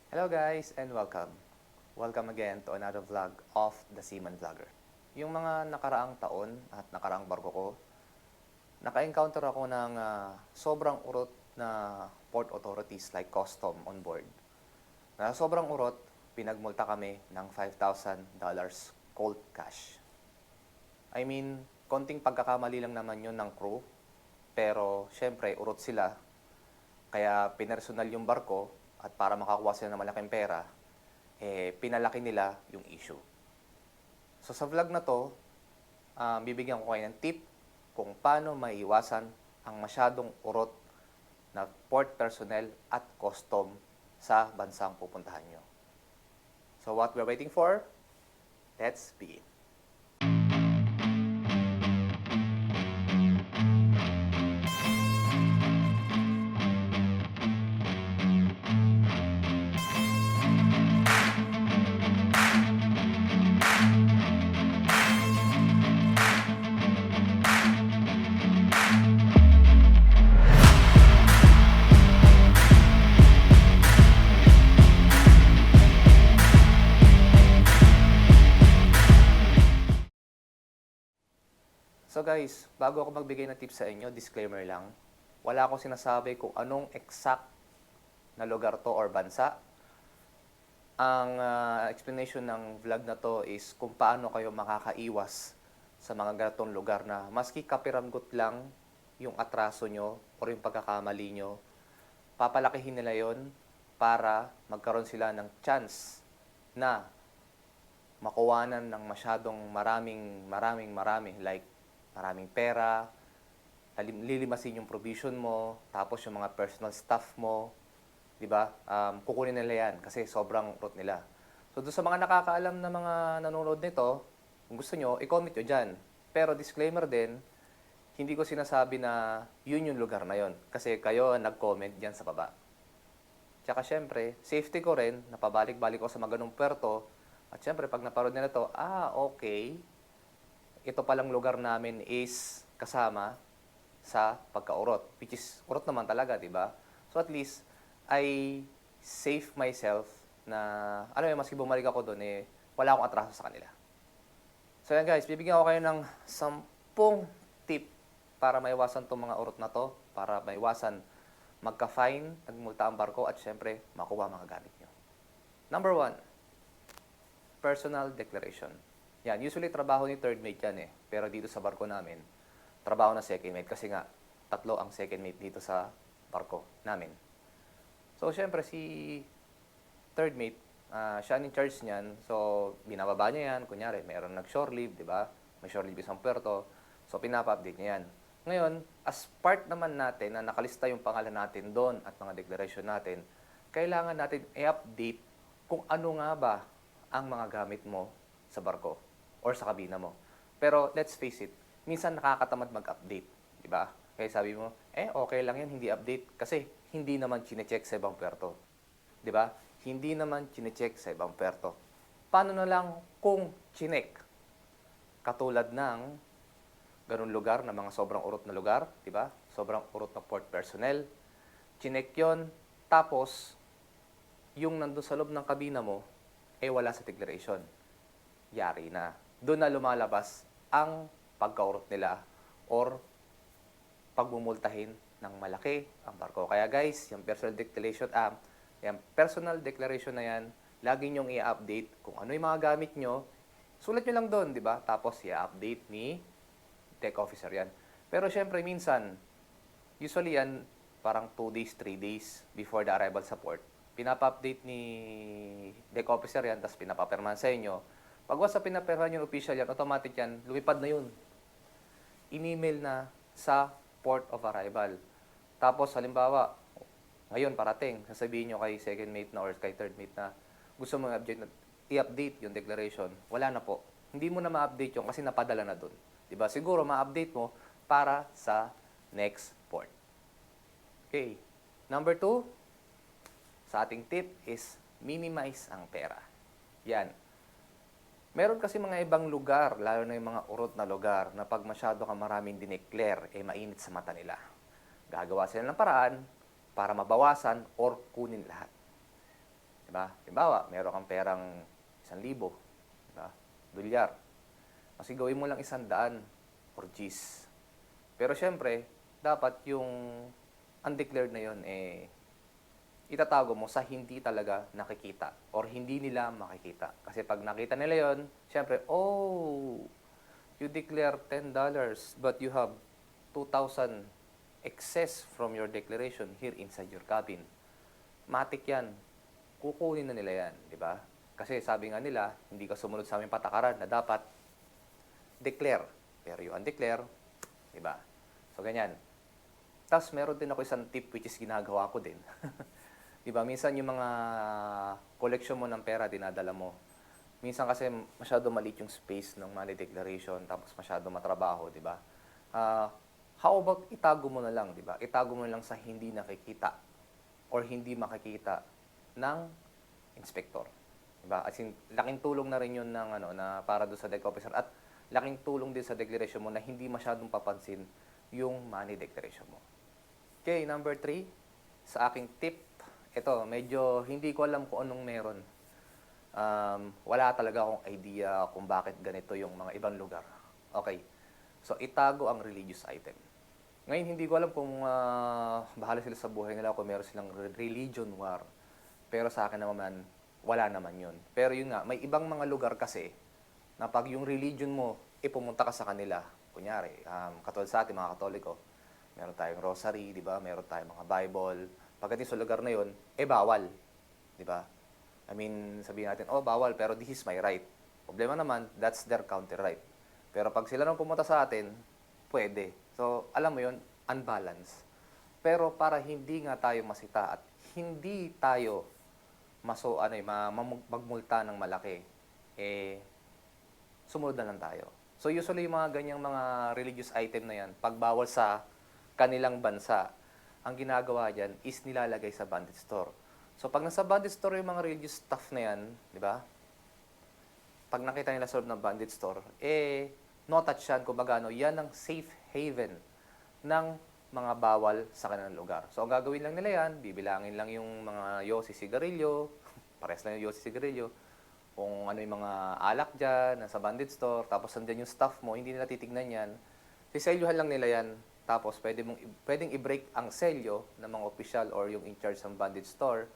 Hello guys and welcome. Welcome again to another vlog of the Seaman Vlogger. Yung mga nakaraang taon at nakaraang barko ko, naka-encounter ako ng sobrang urot na port authorities like custom on board. Na sobrang urot, pinagmulta kami ng $5,000 cold cash. I mean, konting pagkakamali lang naman yun ng crew, pero syempre urot sila, kaya pinersonal yung barko at para makakuha sila ng malaking pera, pinalaki nila yung issue. So sa vlog na to, bibigyan ko kayo ng tip kung paano maiiwasan ang masyadong urot na port personnel at custom sa bansang pupuntahan nyo. So what we're waiting for? Let's begin. So guys, bago ako magbigay ng tips sa inyo, disclaimer lang. Wala akong sinasabi kung anong exact na lugar to or bansa. Ang explanation ng vlog na to is kung paano kayo makakaiwas sa mga ganitong lugar na maski kapiranggot lang yung atraso nyo or yung pagkakamali nyo, papalakihin nila yon para magkaroon sila ng chance na makuwanan ng masyadong marami, like maraming pera, lilimasin yung provision mo, tapos yung mga personal stuff mo, di ba? Kukunin nila yan kasi sobrang root nila. So doon sa mga nakakaalam na mga nanonood nito, kung gusto nyo, i-comment nyo dyan. Pero disclaimer din, hindi ko sinasabi na yun yung lugar na yun. Kasi kayo nag-comment dyan sa baba. Tsaka syempre, safety ko rin, napabalik-balik ko sa mga ganung puerto. At syempre, pag naparod nila to, okay, ito palang lugar namin is kasama sa pagkaurot. Which is, urot naman talaga, di ba? So at least, I save myself na, maski bumalik ako doon, wala akong atraso sa kanila. So yan guys, bibigyan ko kayo ng 10 tip para maiwasan itong mga urot na to, para maiwasan magka-fine, nagmulta ang barko, at syempre, makuha mga gamit nyo. Number 1, personal declaration. Yan, usually trabaho ni third mate yan Pero dito sa barko namin, trabaho na second mate kasi nga, 3 ang second mate dito sa barko namin. So, syempre, si third mate, siya in charge niyan. So, binababa niya yan. Kunyari, mayroon nag-shore leave, di ba? May shore leave isang puerto. So, pinapa-update niya yan. Ngayon, as part naman natin na nakalista yung pangalan natin doon at mga declaration natin, kailangan natin i-update kung ano nga ba ang mga gamit mo sa barko or sa kabina mo. Pero let's face it, minsan nakakatamad mag-update, di ba? Kaya sabi mo, okay lang yan, hindi update kasi hindi naman chine-check sa ibang puerto. Di ba? Hindi naman chine-check sa ibang puerto. Paano na lang kung chinek? Katulad ng ganun lugar na mga sobrang urot na lugar, di ba? Sobrang urot na port personnel. Chinek yon, tapos yung nandun sa loob ng kabina mo, wala sa declaration. Yari na. Doon na lumalabas ang pagkaurot nila or pagmumultahin ng malaki ang barko. Kaya guys, yung personal declaration na yan, lagi nyong i-update kung ano yung mga gamit nyo. Sulat nyo lang doon, di ba? Tapos i-update ni deck officer yan. Pero syempre minsan, usually yan, parang 2 days, 3 days before the arrival sa port. Pinapa-update ni deck officer yan, tapos pinapapirmahan sa inyo. Pag wasa pinapirmahan yung official yan, automatic yan, lumipad na yun. In-email na sa port of arrival. Tapos, halimbawa, ngayon parating, sasabihin nyo kay second mate na or kay third mate na gusto mong i-update yung declaration, wala na po. Hindi mo na ma-update yung kasi napadala na doon. Diba? Siguro ma-update mo para sa next port. Okay. Number 2, sa ating tip is minimize ang pera. Yan. Meron kasi mga ibang lugar, lalo na yung mga urot na lugar, na pag masyado ka maraming dineclare, mainit sa mata nila. Gagawa sila ng paraan para mabawasan or kunin lahat. Diba? Halimbawa, meron kang perang 1,000, diba? Dolyar. Kasi gawin mo lang 100 for G's. Pero syempre, dapat yung undeclared na yun, itatago mo sa hindi talaga nakikita or hindi nila makikita. Kasi pag nakita nila yon, syempre, oh, you declare $10 but you have 2,000 excess from your declaration here inside your cabin. Matik yan. Kukunin na nila yan, di ba? Kasi sabi nga nila, hindi ka sumunod sa aming patakaran na dapat declare. Pero yung undeclare, di ba? So, ganyan. Tapos, meron din ako isang tip which is ginagawa ko din. Di ba? Minsan yung mga collection mo ng pera, dinadala mo. Minsan kasi masyado maliit yung space ng money declaration, tapos masyado matrabaho, di ba? How about itago mo na lang, di ba? Itago mo na lang sa hindi nakikita or hindi makikita ng inspector. Di ba? As in, laking tulong na rin yun ng, na para doon sa DEC officer at laking tulong din sa declaration mo na hindi masyadong papansin yung money declaration mo. Okay, number 3, sa aking tip, ito, medyo hindi ko alam kung anong meron. Wala talaga akong idea kung bakit ganito yung mga ibang lugar. Okay, so itago ang religious item. Ngayon, hindi ko alam kung bahala sila sa buhay nila kung meron silang religion war. Pero sa akin naman, wala naman yun. Pero yun nga, may ibang mga lugar kasi na pag yung religion mo, pumunta ka sa kanila. Kunyari, katulad sa atin, mga Katoliko, meron tayong rosary, di ba? Meron tayong mga Bible. Pagdating sa lugar na yun, bawal. Di ba? I mean, sabihin natin, oh, bawal, pero this is my right. Problema naman, that's their counter right. Pero pag sila nang pumunta sa atin, pwede. So, alam mo yun, unbalance. Pero para hindi nga tayo masita at hindi tayo magmulta ng malaki, sumunod na lang tayo. So, usually yung mga ganyang mga religious item na yan, pag bawal sa kanilang bansa, ang ginagawa dyan is nilalagay sa bandit store. So, pag nasa bandit store yung mga religious stuff na yan, di ba? Pag nakita nila sa loob ng bandit store, no touch yan, kumbaga, yan ang safe haven ng mga bawal sa kanilang lugar. So, ang gagawin lang nila yan, bibilangin lang yung mga yosi sigarilyo, pares lang yung yosi sigarilyo, kung ano yung mga alak dyan, nasa bandit store, tapos nandyan yung stuff mo, hindi nila titignan yan. Siselyuhan lang nila yan, tapos pwedeng i-break ang selyo ng mga official or yung in-charge ng bandit store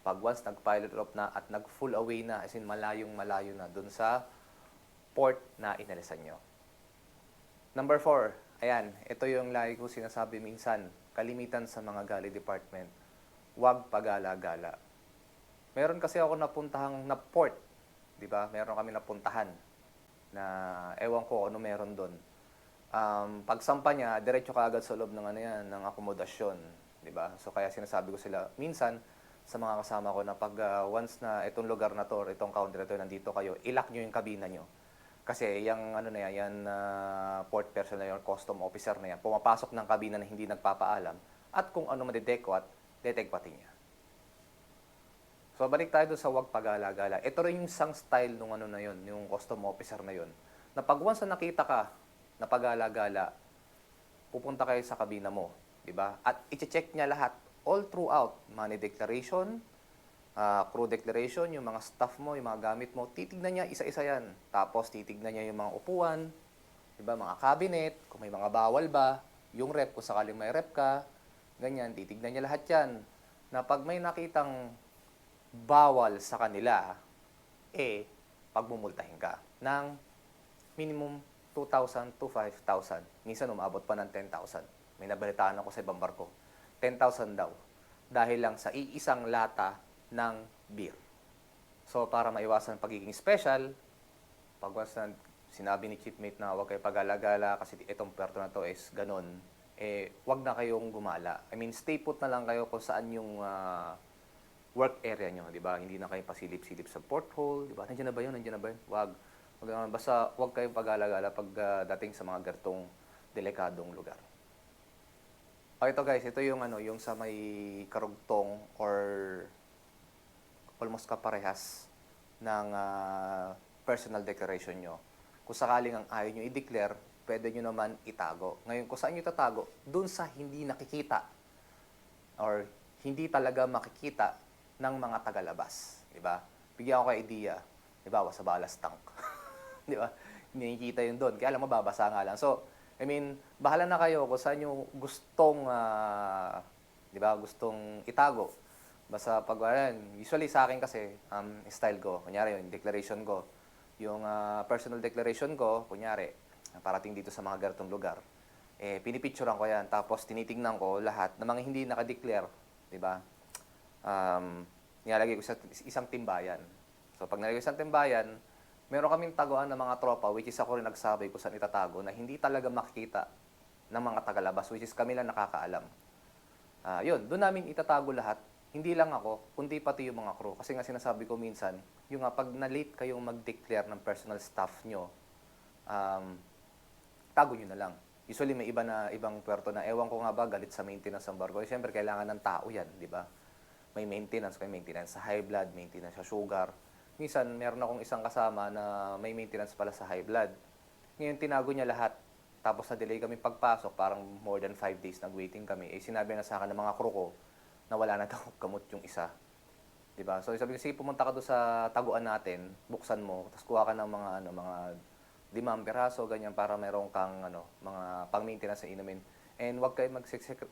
pag once nag-pilot off na at nag-full away na, as in malayong-malayo na dun sa port na inalisan nyo. Number 4, ayan, ito yung lagi ko sinasabi minsan, kalimitan sa mga galley department, huwag pagala-gala. Meron kasi ako napuntahang na port, di ba? Meron kami napuntahan na ewan ko ano meron doon. Pagsampa niya, diretso ka agad sa loob ng ng akomodasyon, di ba? So kaya sinasabi ko sila minsan sa mga kasama ko na pag once na itong lugar na to or itong counter na to nandito kayo, ilock niyo yung kabina niyo. Kasi yung port personnel or custom officer na yan, pumapasok ng kabina na hindi nagpapaalam at kung ano madedeko at detekpatin niya. So, balik tayo doon sa huwag pagala-gala. Ito rin yung isang style nung yung custom officer na yun. Na pag once na nakita ka na pagala-gala, pupunta kayo sa kabina mo, di ba? At i-check niya lahat, all throughout, money declaration, crew declaration, yung mga staff mo, yung mga gamit mo, titignan niya isa-isa yan. Tapos, titignan niya yung mga upuan, di ba? Mga cabinet, kung may mga bawal ba, yung rep, kung sakaling may rep ka, ganyan, titignan niya lahat yan. Na pag may nakitang bawal sa kanila, pagmumultahin ka ng minimum 2,000 to 5,000. Minsan umabot pa ng 10,000. May nabalitaan ako sa ibang barko. 10,000 daw. Dahil lang sa iisang lata ng beer. So, para maiwasan pagiging special, pag once na sinabi ni Chiefmate na huwag kayo pag-alagala kasi itong puerto na to is ganun, huwag na kayong gumala. I mean, stay put na lang kayo kung saan yung work area nyo, di ba? Hindi na kayo pasilip-silip sa porthole, di ba? Nandiyan na ba yun? Nandiyan na ba yun? Wag. Basta huwag kayong pag-alagala pag dating sa mga ganitong delikadong lugar. Ito guys, ito yung yung sa may karugtong or almost kaparehas ng personal declaration nyo. Kung sakaling ang ayaw nyo i-declare, pwede nyo naman itago. Ngayon, kung saan nyo itatago? Doon sa hindi nakikita or hindi talaga makikita ng mga tagalabas, di ba? Bigyan ko kayo idea, di ba, sa Balas Tank. Di ba? Hindi nakikita yun doon. Kaya alam mo, babasa nga lang. So, I mean, bahala na kayo kung saan nyo gustong, di ba, gustong itago. Basta pag, usually sa akin kasi, style ko, kunyari yung declaration ko, yung personal declaration ko, kunyari, parating dito sa mga ganitong lugar, pinipicturean ko yan, tapos tinitingnan ko lahat ng mga hindi nakadeclare, di ba? Nilalagay ko sa isang timbayan. So, pag nalagay ko sa isang timbayan, meron kaming taguan ng mga tropa, which is ako rin nagsabi ko saan itatago, na hindi talaga makikita ng mga tagalabas, which is kami lang nakakaalam. Yun, doon namin itatago lahat. Hindi lang ako, kundi pati yung mga crew. Kasi nga sinasabi ko minsan, yung pag na-late kayong mag-declare ng personal staff nyo, tago nyo na lang. Usually may ibang puerto na, ewan ko nga ba, galit sa maintenance ng barko. Siyempre, kailangan ng tao yan, di ba? May maintenance sa high blood, maintenance sa sugar. Minsan, meron akong isang kasama na may maintenance pala sa high blood. Ngayon, tinago niya lahat. Tapos na-delay kami pagpasok, parang more than 5 days nag-waiting kami. Sinabi na sa akin ng mga crew ko na wala na daw kamot yung isa. Diba? So, sabi ko, sige, pumunta ka doon sa taguan natin, buksan mo, tapos kuha ka ng mga 5 piraso, ganyan, para meron kang, mga pang-maintenance sa inumin. And wag kayo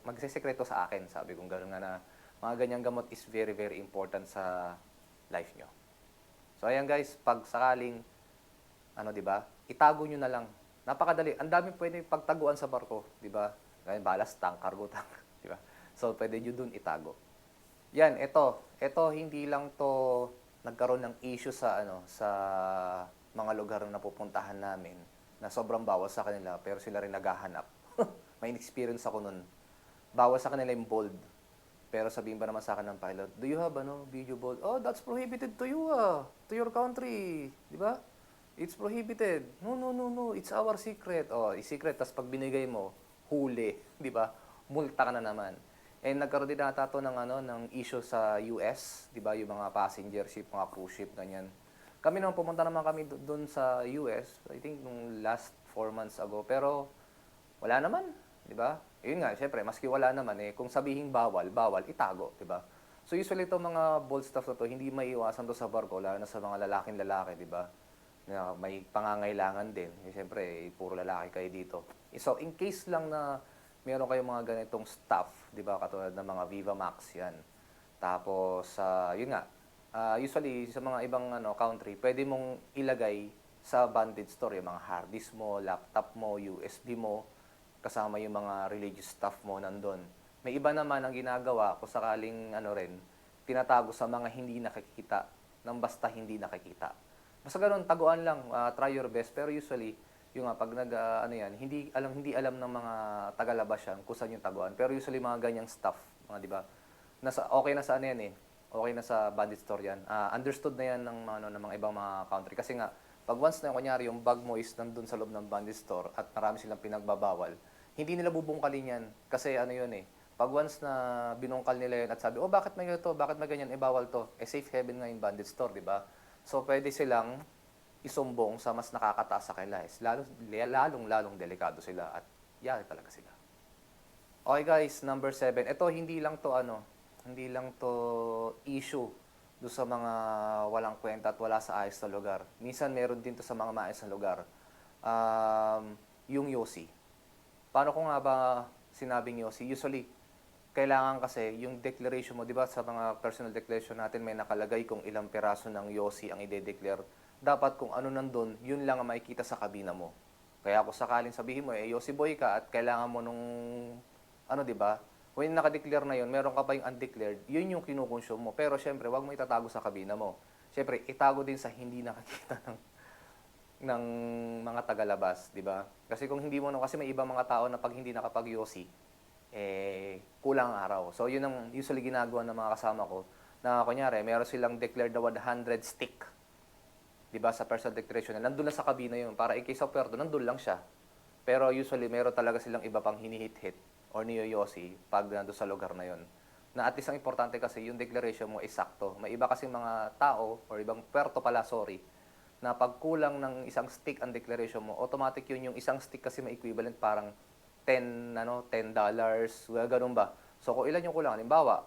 magsisekreto sa akin, sabi ko, gano'n nga na, mga ganyang gamot is very, very important sa life nyo. So, ayan guys, pag sakaling, di ba, itago nyo na lang. Napakadali. Ang dami pwede pagtaguan sa barko, di ba? Ganyan, balas tank, cargo tank, di ba? So, pwede nyo dun itago. Yan, ito hindi lang to nagkaroon ng issue sa, sa mga lugar na napupuntahan namin na sobrang bawal sa kanila, pero sila rin naghahanap. May experience ako nun. Bawal sa kanila yung bold. Pero sabihin ba naman sa akin ng pilot, do you have video bold? Oh, that's prohibited to you, to your country. Di ba? It's prohibited. No. It's our secret. Oh, secret. Tapos pag binigay mo, huli. Di ba? Multa ka na naman. And nagkaroon din nata to ng issue sa US. Di ba? Yung mga passenger ship, mga cruise ship, ganyan. Kami naman, pumunta naman kami doon sa US. I think nung last 4 months ago. Pero wala naman. Di ba? Yun nga, syempre, maski wala naman, kung sabihin bawal, itago, di ba? So usually itong mga bold stuff na to, hindi maiiwasan to sa barko, lalo na sa mga lalaking-lalaki, di ba? Na may pangangailangan din. Syempre, puro lalaki kayo dito. So in case lang na meron kayong mga ganitong stuff, di ba? Katulad ng mga Viva Max, yan. Tapos, yun nga, usually sa mga ibang country, pwede mong ilagay sa bonded store, yung mga hard disk mo, laptop mo, USB mo, kasama yung mga religious stuff mo nandun. May iba naman ang ginagawa kung sakaling tinatago sa mga hindi nakikita nang basta hindi nakikita. Basta ganoon, taguan lang, try your best. Pero usually, yung pag hindi alam ng mga tagalabas yan kung saan yung taguan. Pero usually mga ganyang stuff, di ba? Okay na sa yan okay na sa bandit store yan. Understood na yan ng mga ibang mga country. Kasi nga, pag once na kunyari yung bag mo is nandun sa loob ng bandit store at marami silang pinagbabawal, hindi nila bubungkalin yan. Kasi pag once na binungkal nila yun at sabi, oh, bakit may ganito, bakit may ganyan, bawal to. Safe haven nga yung bandit store, di ba? So, pwede silang isumbong sa mas nakakataas sa kanila. Lalong delikado sila at yari talaga sila. Okay guys, number 7. Ito, hindi lang to issue do sa mga walang kwenta at wala sa ayos na lugar. Minsan, meron din to sa mga maayos na lugar. Yung Yossi. Paano ko nga ba sinabing Yossi? Usually, kailangan kasi yung declaration mo, di ba sa mga personal declaration natin may nakalagay kung ilang piraso ng Yossi ang ide-declare. Dapat kung ano nandun, yun lang ang makikita sa kabina mo. Kaya kung sakaling sabihin mo, Yossi boy ka at kailangan mo nung, di ba? When naka-declare na yun, meron ka pa yung undeclared, yun yung kinukonsume mo. Pero syempre, wag mo itatago sa kabina mo. Syempre, itago din sa hindi nakakita ng mga tagalabas, di ba? Kasi kung hindi mo kasi may ibang mga tao na pag hindi nakapag-Yossi, kulang ang araw. So, yun ang usually ginagawa ng mga kasama ko, na kunyari, meron silang declared na 100 stick, di ba, sa personal declaration, na nandun lang sa kabina yun, para in case of puerto, nandun lang siya. Pero usually, meron talaga silang iba pang hinihit-hit or niyoyosi pag nandun sa lugar na yun. Na at least ang importante kasi, yung declaration mo is sakto. May iba kasi mga tao, or ibang puerto pala, na pag kulang ng isang stick ang declaration mo, automatic yun yung isang stick kasi may equivalent parang $10, ganun ba? So kung ilan yung kulang, halimbawa,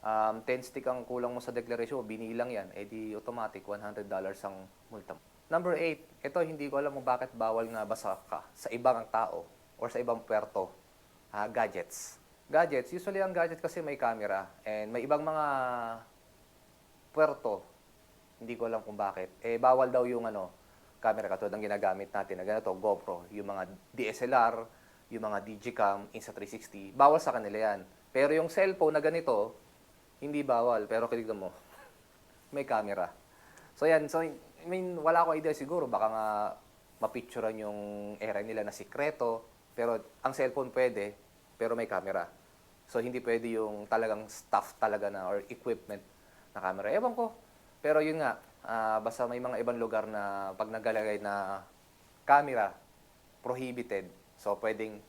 10 stick ang kulang mo sa declaration mo, binilang yan, di automatic $100 ang multa mo. Number 8, ito hindi ko alam kung bakit bawal nga ba sa ibang tao or sa ibang puerto, gadgets. Gadgets, usually ang gadget kasi may camera and may ibang mga puerto, hindi ko alam kung bakit. Bawal daw yung camera katulad ng ginagamit natin na ganito, GoPro, yung mga DSLR, yung mga Digicam, Insta360, bawal sa kanila yan. Pero yung cellphone na ganito, hindi bawal. Pero kilignan mo, may camera. So yan, so I mean, wala akong idea siguro, baka nga mapicturean yung area nila na sikreto, pero ang cellphone pwede, pero may camera. So hindi pwede yung talagang stuff talaga na or equipment na camera. Ewan ko. Pero yun nga, basta may mga ibang lugar na pag nagalagay na camera, prohibited. So, pwedeng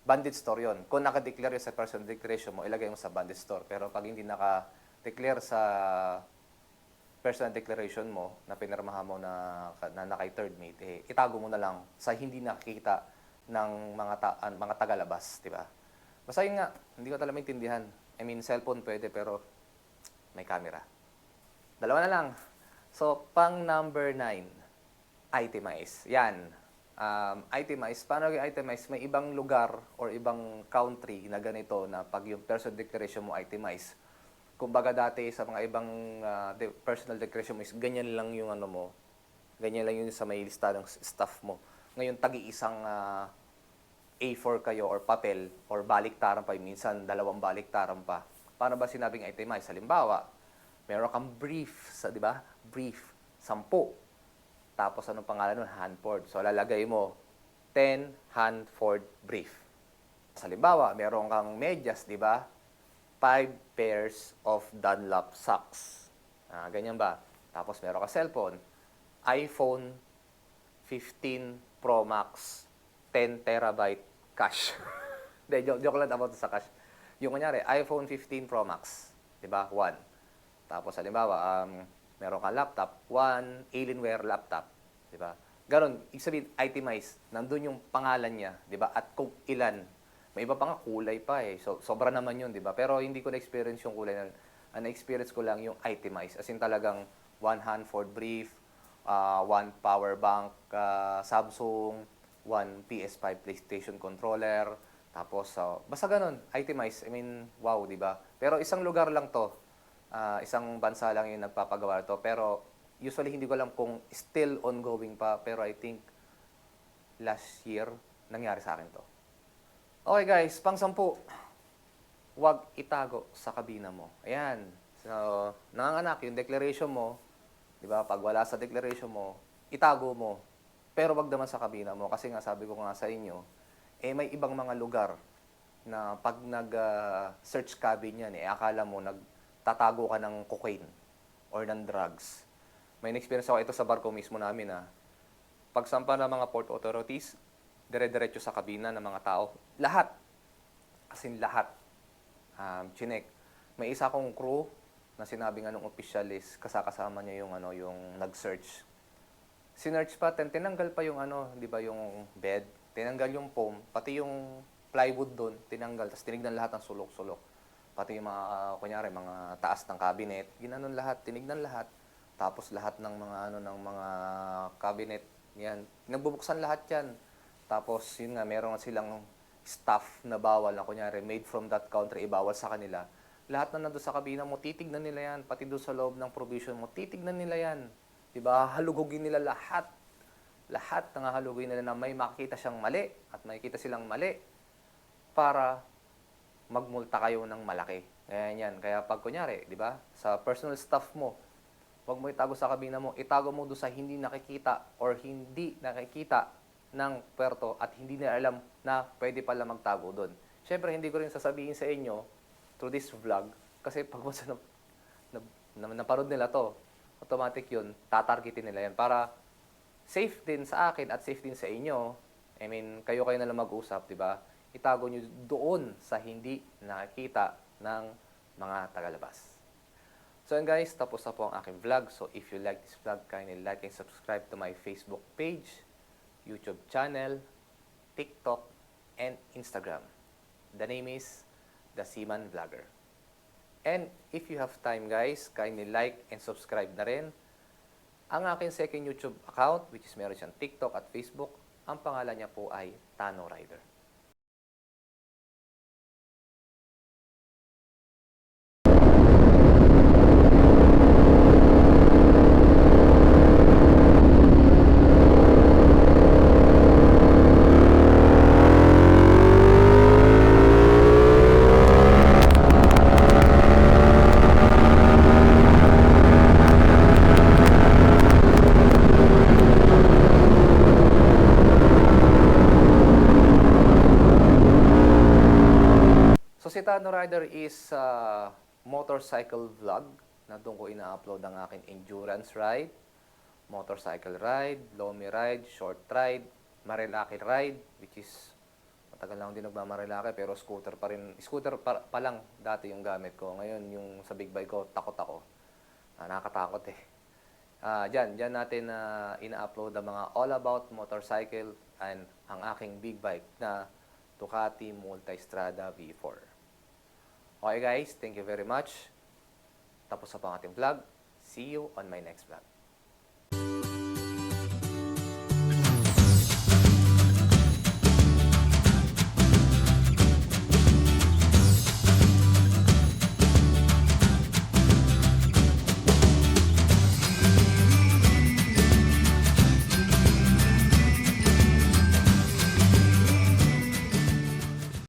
bandit store yun. Kung naka-declare sa personal declaration mo, ilagay mo sa bandit store. Pero pag hindi naka-declare sa personal declaration mo, na pinirmahan mo na nakay third mate, itago mo na lang sa hindi nakikita ng mga tagalabas, di ba? Basta yun nga, hindi ko talaga maintindihan. I mean, cellphone pwede, pero may camera. Dalawa na lang. So, pang number 9, itemize. Yan. Itemize. Paano i-itemize? May ibang lugar or ibang country na ganito na pag yung personal declaration mo itemize. Kumbaga dati sa mga ibang personal declaration mo is ganyan lang yung mo. Ganyan lang yung sa may lista ng staff mo. Ngayon, tagi-isang A4 kayo or papel or baliktaran pa. Minsan, dalawang baliktaran pa. Paano ba sinabing itemize? Halimbawa, meron kang brief, di ba? Brief, 10. Tapos anong pangalan nun? Hanford. So lalagay mo 10 Hanford brief. Halimbawa, meron kang medyas, di ba? 5 pairs of Dunlop socks. Ganyan ba? Tapos meron ka cellphone, iPhone 15 Pro Max, 10 terabyte cash. Hindi, joke lang about sa cash. Yung kunyari, iPhone 15 Pro Max, di ba? 1. Tapos, halimbawa, meron kang laptop, 1 Alienware laptop, di ba? Ganon, ibig sabihin, itemize, nandun yung pangalan niya, di ba? At kung ilan, may iba pa nga kulay pa So, sobra naman yun, di ba? Pero hindi ko na-experience yung kulay. Na-experience ko lang yung itemize. As in talagang 1 Hanford brief, 1 power bank, Samsung, 1 PS5 PlayStation controller, tapos, basta ganon, itemize. I mean, wow, di ba? Pero isang lugar lang to. Isang bansa lang yung nagpapagawa ito. Pero usually hindi ko alam kung still ongoing pa. Pero I think last year nangyari sa akin to. Okay guys, pang-10. Huwag itago sa kabina mo. Ayan. So, nanganganak yung declaration mo. Di ba? Pag wala sa declaration mo, itago mo. Pero wag naman sa kabina mo. Kasi nga sabi ko nga sa inyo, may ibang mga lugar na pag nag-search cabin yan, akala mo tatago ka ng cocaine or ng drugs. May experience ako ito sa barko mismo namin pagsampa ng mga port authorities, dire-diretso sa kabina ng mga tao. Lahat. As in lahat. Chinek. May isa kong crew na sinabi nga nung official is kasama niya yung yung nag-search. Sinearch pa, tinanggal pa yung di ba yung bed, tinanggal yung foam, pati yung plywood doon, tinanggal. Tapos tinignan lahat ng sulok-sulok. Pati yung mga, kunyari, mga taas ng cabinet, ginanon lahat, tinignan lahat. Tapos lahat ng mga, ng mga cabinet, yan, nagbubuksan lahat yan. Tapos, yun nga, meron silang staff na bawal, na kunyari, made from that country, ibawal sa kanila. Lahat na nandun sa kabina mo, titignan nila yan. Pati doon sa loob ng provision mo, titignan nila yan. Diba? Halugugin nila lahat. Lahat ng halugugin nila na may makikita siyang mali at makikita silang mali para magmulta kayo ng malaki. Ganyan yan. Kaya pag kunyari, di ba, sa personal stuff mo, huwag mo itago sa kabina mo, itago mo doon sa hindi nakikita or hindi nakikita ng puerto at hindi na alam na pwede pala magtago doon. Siyempre, hindi ko rin sasabihin sa inyo through this vlog kasi pag once naparod nila to, automatic yun, tatargetin nila yan para safe din sa akin at safe din sa inyo. I mean, kayo na lang mag-usap, di ba? Itago nyo doon sa hindi nakikita ng mga tagalabas. So yun guys, tapos na po ang aking vlog. So if you like this vlog, kindly like and subscribe to my Facebook page, YouTube channel, TikTok, and Instagram. The name is The Seaman Vlogger. And if you have time guys, kindly like and subscribe na rin ang aking second YouTube account, which is meron siyang TikTok at Facebook. Ang pangalan niya po ay Tano Rider. So si Tano Rider is a motorcycle vlog na doon ko ina-upload ang aking endurance ride, motorcycle ride, lomi ride, short ride, Marilaki ride, which is matagal na akong din nagmamarilaki pero scooter pa rin. Scooter pa lang dati yung gamit ko. Ngayon yung sa big bike ko, takot ako. Nakakatakot eh. Diyan natin ina-upload ang mga all about motorcycle and ang aking big bike na Ducati Multistrada V4. Okay guys, thank you very much. Tapos na po ang ating vlog. See you on my next vlog.